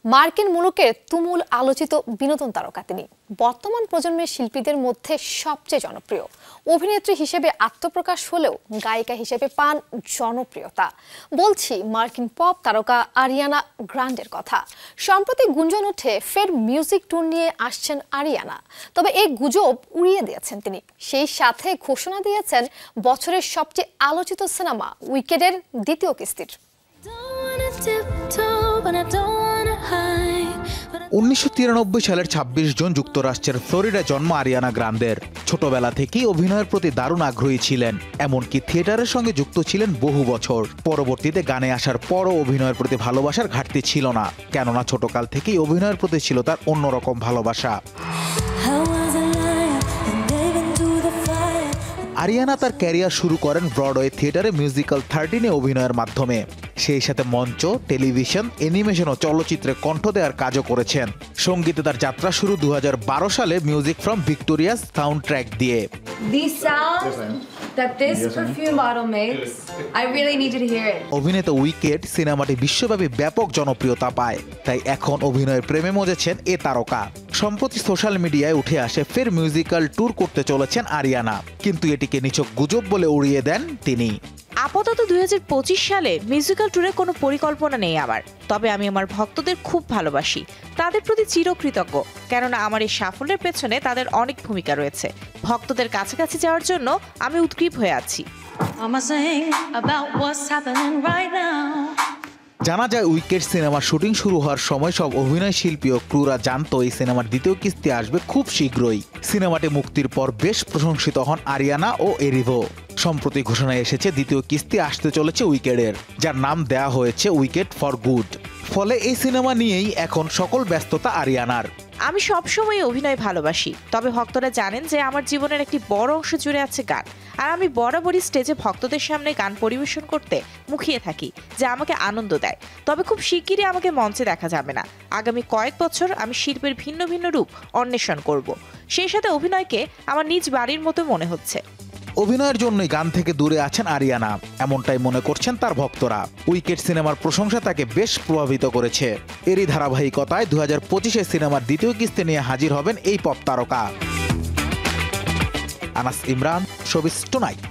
মার্কিন মুলুকের তুমুল আলোচিত বিনোদন তারকা তিনি। বর্তমান প্রজন্মের শিল্পীদের মধ্যে সবচেয়ে জনপ্রিয়। অভিনেত্রী হিসেবে আত্মপ্রকাশ হলেও গায়িকা হিসেবে পান জনপ্রিয়তা। বলছি মার্কিন পপ তারকা আরিয়ানা গ্রান্ডের কথা। সম্প্রতি গুঞ্জন ওঠে ফের মিউজিক ট্যুর নিয়ে আসছেন আরিয়ানা। তবে এই গুজব উড়িয়ে দিয়েছেন তিনি। সেই সাথে ঘোষণা দিয়েছেন বছরের সবচেয়ে আলোচিত সিনেমা উইকেডের দ্বিতীয় কিস্তির। 1993 সালের 26 জুন যুক্তরাষ্ট্রের ফ্লোরিডায় জন্ম আরিয়ানা গ্রান্দের। ছোটবেলা থেকেই অভিনয়ের প্রতি দারুণ আগ্রহী ছিলেন, এমনকি থিয়েটারের সঙ্গে যুক্ত ছিলেন বহু বছর। পরবর্তীতে গানে আসার পরও অভিনয়ের প্রতি ভালোবাসার ঘাটতি ছিল না, কেননা ছোটকাল থেকেই অভিনয়ের প্রতি ছিল তার অন্যরকম ভালোবাসা। আরিয়ানা তার ক্যারিয়ার শুরু করেন ব্রডওয়ে থিয়েটারে মিউজিক্যাল 13-এ অভিনয়ের মাধ্যমে। সেই সাথে মঞ্চ, টেলিভিশন, অ্যানিমেশন ও চলচ্চিত্রে কণ্ঠ দেওয়ার কাজও করেছেন। সঙ্গীতে তার যাত্রা শুরু 2012 সালে music from victorious sound track দিয়ে। অভিনেতা উইকেড সিনেমাটি বিশ্বব্যাপী ব্যাপক জনপ্রিয়তা পায়, তাই এখন অভিনয়ের প্রেমে মজেছেন এ তারকা। সম্প্রতি সোশ্যাল মিডিয়ায় উঠে আসে ফের মিউজিক্যাল ট্যুর করতে চলেছেন আরিয়ানা, কিন্তু এটিকে নিছক গুজব বলে উড়িয়ে দেন তিনি। আপাতত 2025 সালে মিউজিক্যাল ট্যুরের কোনো পরিকল্পনা নেই আমার। তবে আমি আমার ভক্তদের খুব ভালোবাসি, তাদের প্রতি চিরকৃতজ্ঞ, কেননা আমার এই সাফল্যের পেছনে তাদের অনেক ভূমিকা রয়েছে। ভক্তদের কাছাকাছি যাওয়ার জন্য আমি উদ্গ্রীব হয়ে আছি। জানা যায় উইকেড সিনেমার শুটিং শুরু হওয়ার সময় সব অভিনয় শিল্পী ও ক্রুরা জানতো এই সিনেমার দ্বিতীয় কিস্তি আসবে খুব শীঘ্রই। সিনেমাটি মুক্তির পর বেশ প্রশংসিত হন আরিয়ানা ও এরিভো। সম্প্রতি ঘোষণা এসেছে দ্বিতীয় কিস্তি আসতে চলেছে উইকেডের, যার নাম দেয়া হয়েছে উইকেড ফর গুড। ফলে এই সিনেমা নিয়েই এখন সকল ব্যস্ততা আরিয়ানার। আমি সবসময় অভিনয় ভালোবাসি, তবে ভক্তরা জানেন যে আমার জীবনের একটি বড় অংশ জুড়ে আছে গান, আর আমি বরাবরই স্টেজে ভক্তদের সামনে গান পরিবেশন করতে মুখিয়ে থাকি, যা আমাকে আনন্দ দেয়। তবে খুব শিগগিরই আমাকে মঞ্চে দেখা যাবে না। আগামী কয়েক বছর আমি শিল্পের ভিন্ন ভিন্ন রূপ অন্বেষণ করব। সেই সাথে অভিনয়কে আমার নিজ বাড়ির মতো মনে হচ্ছে। অভিনয়ের জন্যই গান থেকে দূরে আছেন আরিয়ানা, এমনটাই মনে করছেন তার ভক্তরা। উইকেড সিনেমার প্রশংসা তাকে বেশ প্রভাবিত করেছে। এরই ধারাবাহিকতায় 2025 সিনেমার দ্বিতীয় কিস্তি নিয়ে হাজির হবেন এই পপ তারকা। Anas Imran, showbiz tonight.